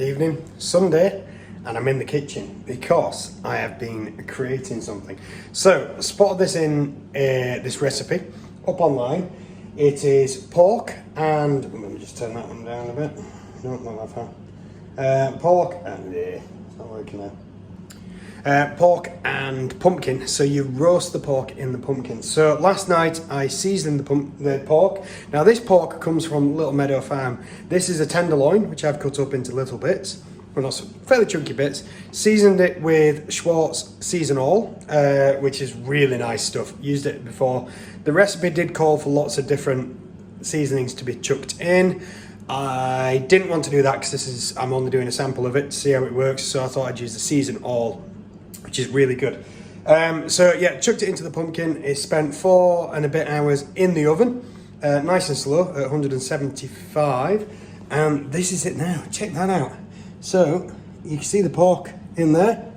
Good evening, Sunday, and I'm in the kitchen because I have been creating something. So, I spotted this in this recipe up online. It is pork and, let me just turn that one down a bit. No, not that far. Pork and, it's not working now. Pork and pumpkin. So you roast the pork in the pumpkin. So last night I seasoned the pork. Now this pork comes from Little Meadow Farm. This is a tenderloin, which I've cut up into little bits, well, not fairly chunky bits. Seasoned it with Schwartz Season All, which is really nice stuff. Used it before. The recipe did call for lots of different seasonings to be chucked in. I didn't want to do that because I'm only doing a sample of it to see how it works. So I thought I'd use the Season All, which is really good. So yeah, chucked it into the pumpkin. It spent 4 and a bit hours in the oven, nice and slow at 175. And this is it now. Check that out. So you can see the pork in there,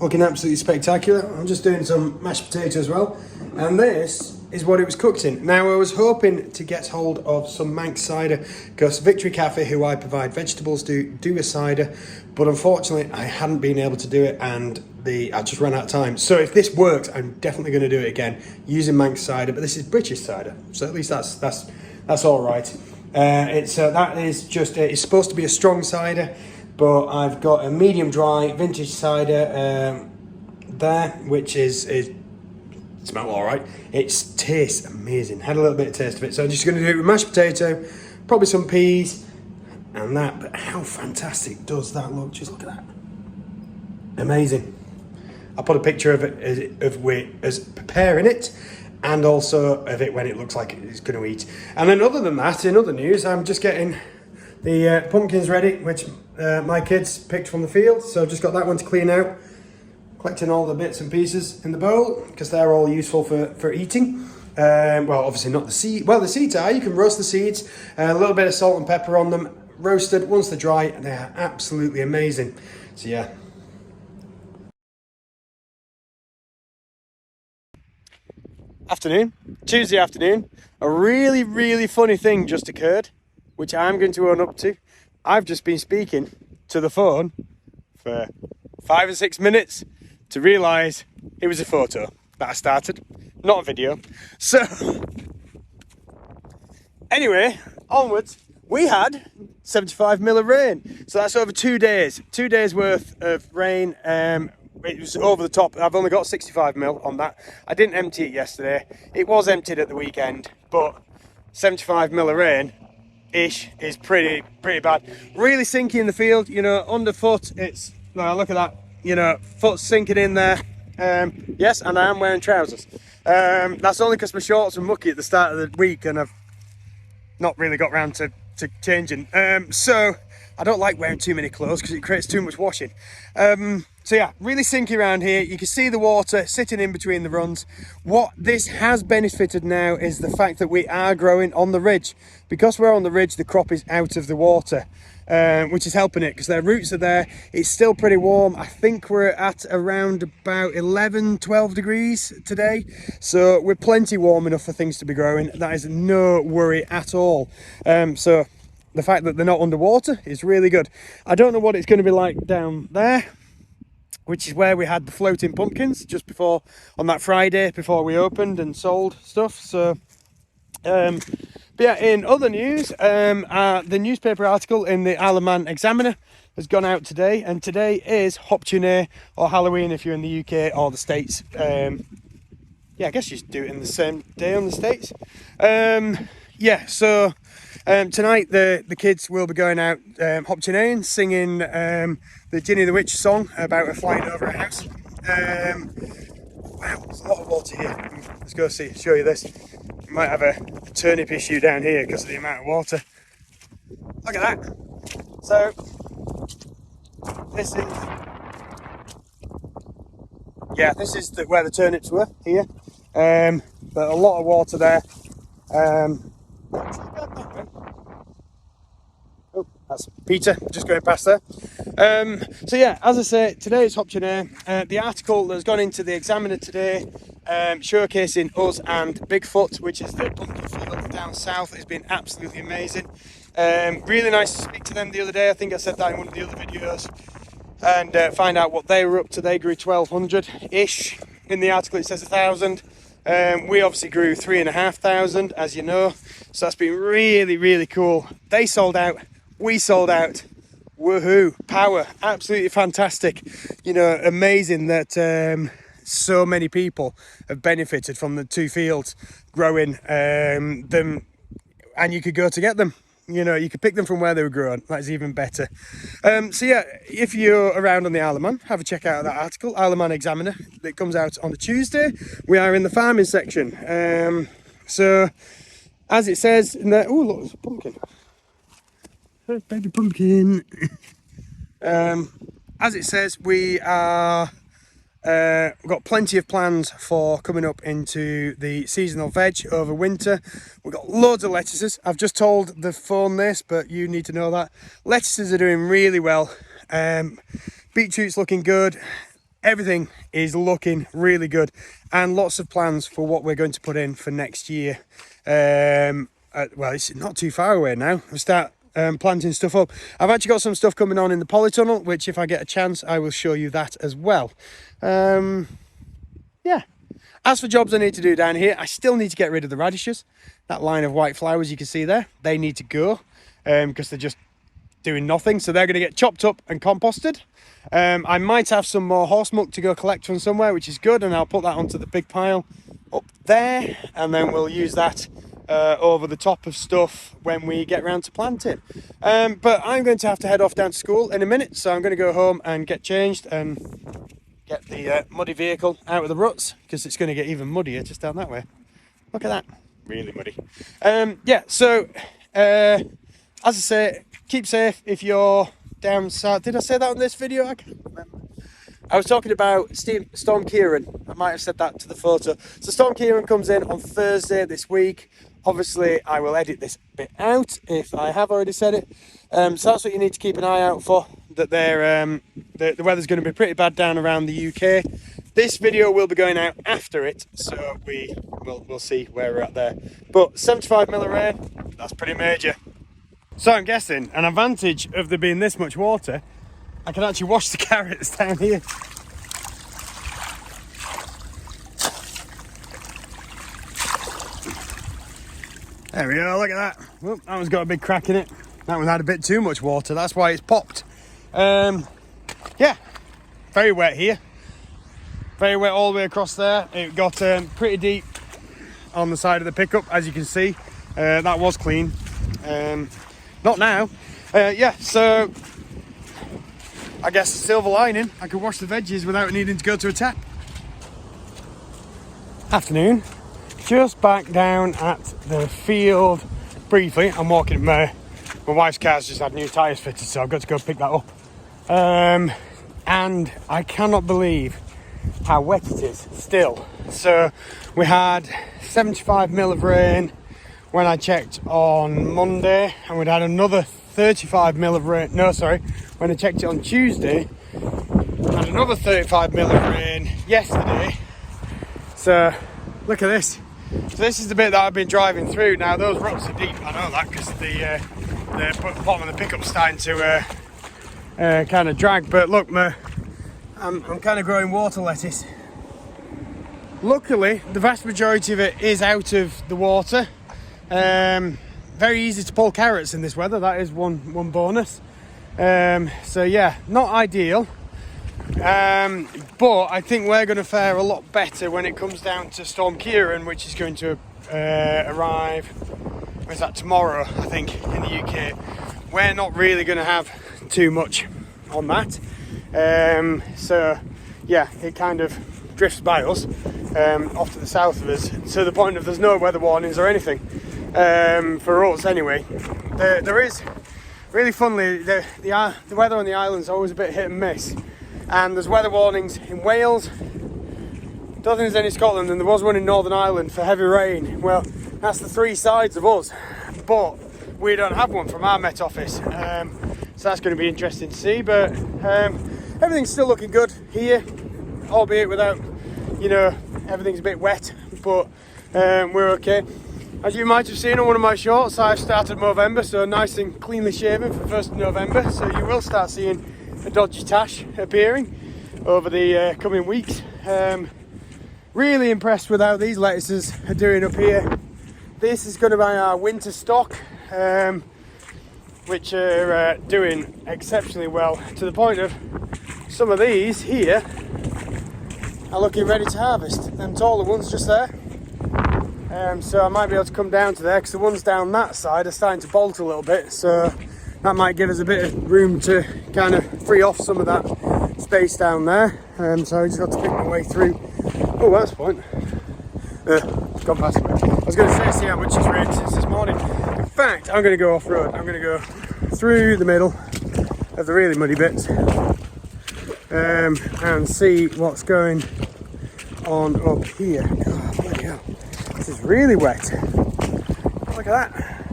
looking absolutely spectacular. I'm just doing some mashed potato as well. And this is what it was cooked in. Now I was hoping to get hold of some Manx cider because Victory Cafe, who I provide vegetables, do a cider, but unfortunately I hadn't been able to do it and I just ran out of time. So if this works, I'm definitely going to do it again using Manx cider, but this is British cider, so at least that's all right. It's supposed to be a strong cider, but I've got a medium dry vintage cider there, which is smell all right. It tastes amazing. Had a little bit of taste of it. So I'm just going to do it with mashed potato, probably some peas, and that. But how fantastic does that look? Just look at that. Amazing. I put a picture of it as preparing it, and also of it when it looks like it's going to eat. And then other than that, in other news, I'm just getting the pumpkins ready, which my kids picked from the field. So I've just got that one to clean out. Collecting all the bits and pieces in the bowl because they're all useful for eating. Well, obviously not the seed. Well, the seeds are. You can roast the seeds. A little bit of salt and pepper on them. Roasted. Once they're dry, they are absolutely amazing. So yeah. Afternoon. Tuesday afternoon. A really, really funny thing just occurred, which I'm going to own up to. I've just been speaking to the phone for 5 or 6 minutes to realise it was a photo that I started, not a video. So, anyway, onwards, we had 75 mil of rain. So that's over 2 days. 2 days worth of rain. It was over the top. I've only got 65 mil on that. I didn't empty it yesterday. It was emptied at the weekend, but 75 mil of rain-ish is pretty bad. Really sinky in the field, you know, underfoot, it's, well, look at that. You know, foot sinking in there. Yes, and I am wearing trousers. That's only because my shorts were mucky at the start of the week and I've not really got round to changing. So I don't like wearing too many clothes because it creates too much washing. So yeah, really sinky around here. You can see the water sitting in between the runs. What this has benefited now is the fact that we are growing on the ridge. Because we're on the ridge, the crop is out of the water, which is helping it because their roots are there. It's still pretty warm. I think we're at around about 11, 12 degrees today. So we're plenty warm enough for things to be growing. That is no worry at all. So the fact that they're not underwater is really good. I don't know what it's going to be like down there, which is where we had the floating pumpkins just before, on that Friday before we opened and sold stuff. So, but yeah, in other news, the newspaper article in the Isle of Man Examiner has gone out today, and today is Hoptunay, or Halloween if you're in the UK or the States. Yeah, I guess you should do it in the same day on the States. Yeah, so tonight the kids will be going out Hoptunaying, singing the Ginny the Witch song about her flying over a house. Wow, there's a lot of water here. Let's go show you this. We might have a turnip issue down here because of the amount of water. Look at that. So this is where the turnips were here. But a lot of water there. Oh, that's Peter just going past there. So yeah, as I say, today is Hoptunay. The article that's gone into the Examiner today, showcasing us and Bigfoot, which is the pumpkin field down down south has been absolutely amazing. Really nice to speak to them the other day. I think I said that in one of the other videos, and find out what they were up to. They grew 1,200-ish. In the article it says 1,000. We obviously grew 3,500, as you know, so that's been really, really cool. They sold out, we sold out. Woohoo, power, absolutely fantastic. You know, amazing that so many people have benefited from the 2 fields growing them, and you could go to get them. You know, you could pick them from where they were grown. That's even better. So yeah, if you're around on the Isle of Man, have a check out of that article, Isle of Man Examiner, that comes out on a Tuesday. We are in the farming section. So, as it says in there, oh look, there's a pumpkin. There's a baby pumpkin. As it says, we've got plenty of plans for coming up into the seasonal veg over winter. We've got loads of lettuces. I've just told the phone this, but you need to know that. Lettuces are doing really well. Beetroot's looking good. Everything is looking really good. And lots of plans for what we're going to put in for next year. Well, it's not too far away now. We'll start planting stuff up. I've actually got some stuff coming on in the polytunnel, which if I get a chance I will show you that as well. Yeah, as for jobs I need to do down here, I still need to get rid of the radishes. That line of white flowers you can see there, they need to go because they're just doing nothing, so they're going to get chopped up and composted. I might have some more horse muck to go collect from somewhere, which is good, and I'll put that onto the big pile up there, and then we'll use that over the top of stuff when we get round to planting. But I'm going to have to head off down to school in a minute, so I'm going to go home and get changed and get the muddy vehicle out of the ruts, because it's going to get even muddier just down that way. Look at that, really muddy. Yeah, so as I say, keep safe if you're down south. Did I say that on this video? I can't remember. I was talking about Storm Kieran. I might have said that to the photo. So Storm Kieran comes in on Thursday this week. Obviously, I will edit this bit out if I have already said it. So that's what you need to keep an eye out for. That the weather's going to be pretty bad down around the UK. This video will be going out after it, so we'll see where we're at there. But 75 mil of rain, that's pretty major. So I'm guessing an advantage of there being this much water, I can actually wash the carrots down here. There we go, look at that. Well, that one's got a big crack in it. That one had a bit too much water, that's why it's popped. Yeah, very wet here. Very wet all the way across there. It got pretty deep on the side of the pickup, as you can see. That was clean. Not now. Yeah, so I guess the silver lining, I could wash the veggies without needing to go to a tap. Afternoon. Just back down at the field briefly. I'm walking, my wife's car's just had new tyres fitted, so I've got to go pick that up. And I cannot believe how wet it is still. So we had 75 mil of rain when I checked on Monday, and we'd had another 35 mil of rain. No, sorry, when I checked it on Tuesday, had another 35 mil of rain yesterday. So look at this. So this is the bit that I've been driving through. Now those ruts are deep, I know that, because the bottom of the pickup's starting to kind of drag. But look, I'm kind of growing water lettuce. Luckily, the vast majority of it is out of the water. Very easy to pull carrots in this weather. That is one bonus. So yeah, not ideal. But I think we're going to fare a lot better when it comes down to Storm Kieran, which is going to arrive, where's that, tomorrow, I think, in the UK. We're not really going to have too much on that. So yeah, it kind of drifts by us off to the south of us, to the point of there's no weather warnings or anything for us anyway. There is, really funnily, the weather on the island's always a bit hit and miss. And there's weather warnings in Wales. Don't think there's any in Scotland, and there was one in Northern Ireland for heavy rain. Well, that's the three sides of us, but we don't have one from our Met Office. So that's going to be interesting to see. But everything's still looking good here, albeit without, you know, everything's a bit wet, but we're okay. As you might have seen on one of my shorts, I've started November, so nice and cleanly shaven for 1st of November. So you will start seeing a dodgy tash appearing over the coming weeks. Really impressed with how these lettuces are doing up here. This is going to be our winter stock, which are doing exceptionally well, to the point of some of these here are looking ready to harvest. Them taller ones just there. So I might be able to come down to there, because the ones down that side are starting to bolt a little bit, so that might give us a bit of room to kind of free off some of that space down there. So I just got to pick my way through. Oh, that's the point. It's gone past me. I was going to say, see how much it's rained since this morning. In fact, I'm going to go off-road. I'm going to go through the middle of the really muddy bits and see what's going on up here. Oh, bloody hell. This is really wet. Look at that.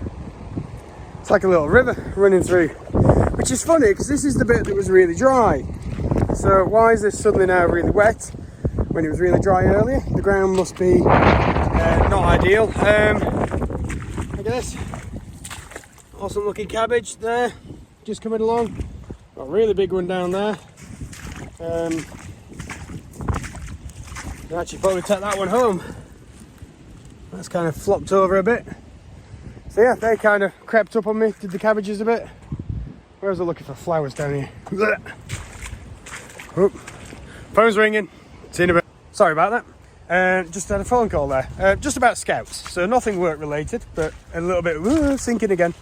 It's like a little river running through, which is funny because this is the bit that was really dry. So why is this suddenly now really wet when it was really dry earlier? The ground must be not ideal. Look at this. Awesome looking cabbage there, just coming along. Got a really big one down there. Can actually probably take that one home. That's kind of flopped over a bit. So yeah, they kind of crept up on me, did the cabbages a bit. Where was I looking for flowers down here? Oh, phone's ringing. See you in a bit. Sorry about that. Just had a phone call there. Just about scouts. So nothing work related, but a little bit sinking again.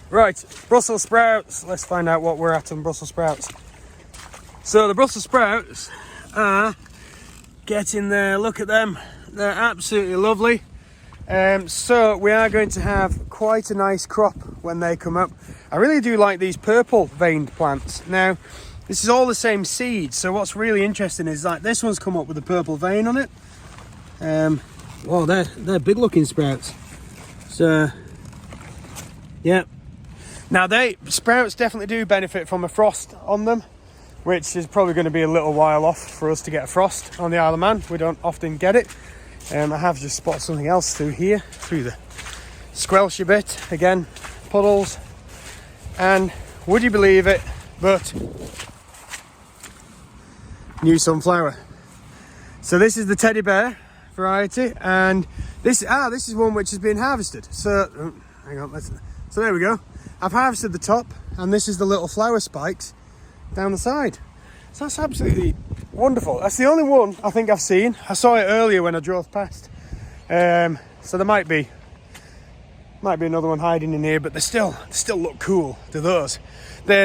Right, Brussels sprouts. Let's find out what we're at on Brussels sprouts. So the Brussels sprouts are getting there. Look at them. They're absolutely lovely. So we are going to have quite a nice crop when they come up. I really do like these purple veined plants. Now, this is all the same seed, so what's really interesting is like this one's come up with a purple vein on it. Well, they're big looking sprouts. So, yeah. Now sprouts definitely do benefit from a frost on them, which is probably going to be a little while off for us to get a frost on the Isle of Man. We don't often get it. I have just spotted something else through here, through the squelchy bit. Again, puddles. And would you believe it, but new sunflower. So this is the teddy bear variety, and this is one which has been harvested. So hang on, so there we go. I've harvested the top, and this is the little flower spikes down the side. So that's absolutely wonderful. That's the only one I think I've seen. I saw it earlier when I drove past. So there might be another one hiding in here, but they still look cool to those.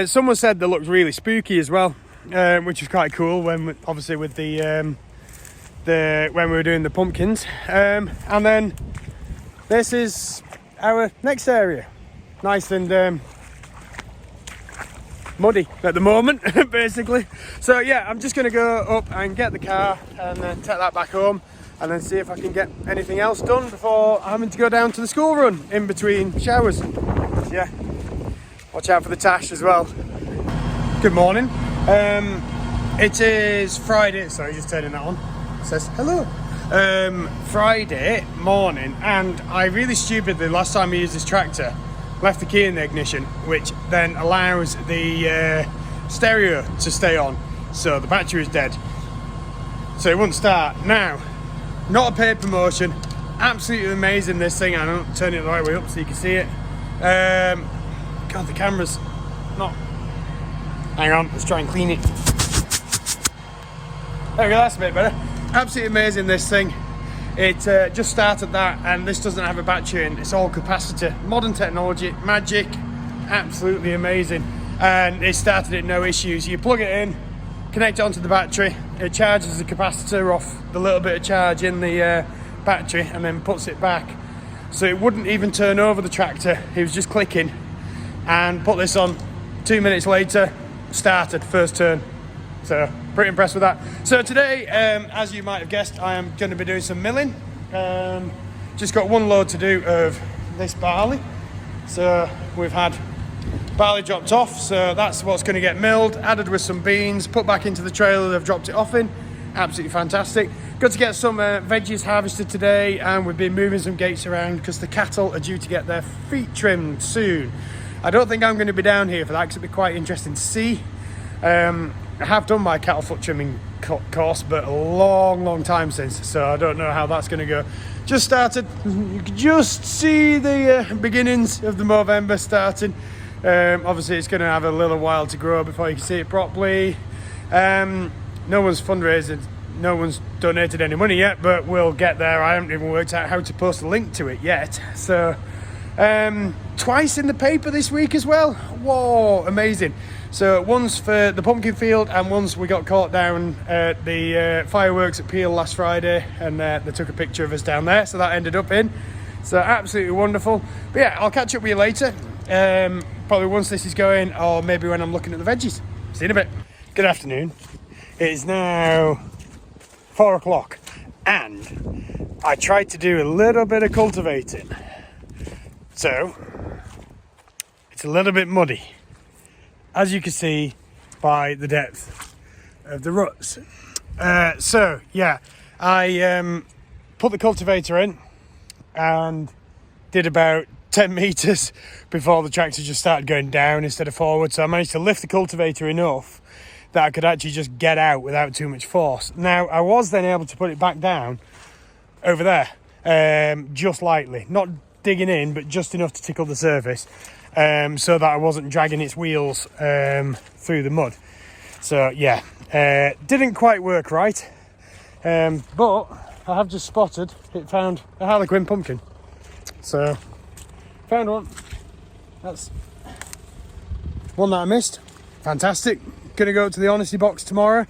Someone said they looked really spooky as well, which was quite cool when obviously with the when we were doing the pumpkins. And then this is our next area. Nice and muddy at the moment, basically. So yeah, I'm just going to go up and get the car and then take that back home and then see if I can get anything else done before having to go down to the school run in between showers. Yeah, watch out for the tash as well. Good morning. It is Friday, sorry, just turning that on. It says hello. Friday morning, and I really stupidly, last time I used this tractor, left the key in the ignition, which then allows the stereo to stay on, so the battery is dead, so it wouldn't start. Now, not a paid promotion, absolutely amazing this thing. I don't turn it the right way up so you can see it. God, the camera's not, hang on, let's try and clean it. There we go, that's a bit better. Absolutely amazing this thing. It just started that, and this doesn't have a battery in, it's all capacitor. Modern technology, magic, absolutely amazing. And it started it no issues. You plug it in, connect it onto the battery, it charges the capacitor off the little bit of charge in the battery and then puts it back. So it wouldn't even turn over the tractor, it was just clicking. And put this on, 2 minutes later, started, first turn. So pretty impressed with that. So today, as you might have guessed, I am going to be doing some milling. Just got one load to do of this barley. So we've had barley dropped off, so that's what's going to get milled, added with some beans, put back into the trailer they've dropped it off in, absolutely fantastic. Got to get some veggies harvested today, and we've been moving some gates around because the cattle are due to get their feet trimmed soon. I don't think I'm going to be down here for that because it'd be quite interesting to see. I have done my cattle foot trimming course, but a long time since, so I don't know how that's going to go. Just started. You can just see the beginnings of the Movember starting. Obviously it's going to have a little while to grow before you can see it properly. No one's fundraising, no one's donated any money yet, but we'll get there. I haven't even worked out how to post a link to it yet. So twice in the paper this week as well. Whoa, amazing. So once for the pumpkin field, and once we got caught down at the fireworks at Peel last Friday, and they took a picture of us down there, so that ended up in. So absolutely wonderful. But yeah, I'll catch up with you later. Probably once this is going, or maybe when I'm looking at the veggies. See you in a bit. Good afternoon. It is now 4 o'clock, and I tried to do a little bit of cultivating. So it's a little bit muddy, as you can see by the depth of the ruts. So yeah, I put the cultivator in and did about 10 meters before the tractor just started going down instead of forward. So I managed to lift the cultivator enough that I could actually just get out without too much force. Now, I was then able to put it back down over there, just lightly, not digging in, but just enough to tickle the surface, so that I wasn't dragging its wheels through the mud. So yeah, didn't quite work right, but I have just spotted it found a Harlequin pumpkin. So found one. That's one that I missed. Fantastic. Gonna go to the honesty box tomorrow.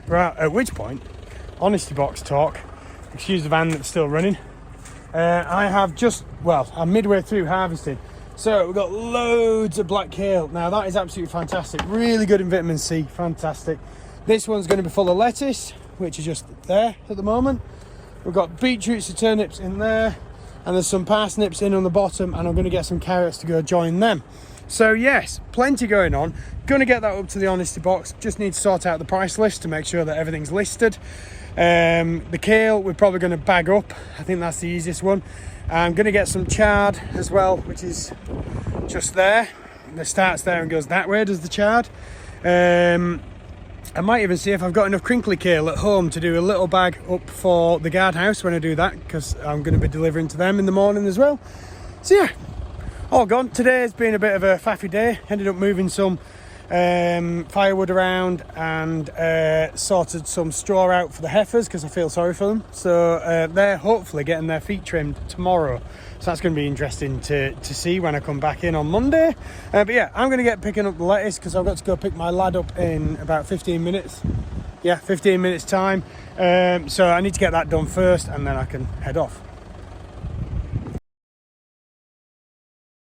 Right, at which point, honesty box talk, excuse the van that's still running. I have I'm midway through harvesting. So we've got loads of black kale. Now that is absolutely fantastic. Really good in vitamin C, fantastic. This one's gonna be full of lettuce, which is just there at the moment. We've got beetroots and turnips in there, and there's some parsnips in on the bottom, and I'm gonna get some carrots to go join them. So yes, plenty going on. Gonna get that up to the honesty box. Just need to sort out the price list to make sure that everything's listed. The kale we're probably going to bag up. I think that's the easiest one. I'm going to get some chard as well, which is just there. It starts there and goes that way, does the chard. I might even see if I've got enough crinkly kale at home to do a little bag up for the guardhouse when I do that, because I'm going to be delivering to them in the morning as well. So yeah, all gone. Today has been a bit of a faffy day. Ended up moving some firewood around and sorted some straw out for the heifers because I feel sorry for them. So they're hopefully getting their feet trimmed tomorrow. So that's going to be interesting to see when I come back in on Monday. But yeah, I'm going to get picking up the lettuce because I've got to go pick my lad up in about 15 minutes. Yeah, 15 minutes time. So I need to get that done first and then I can head off.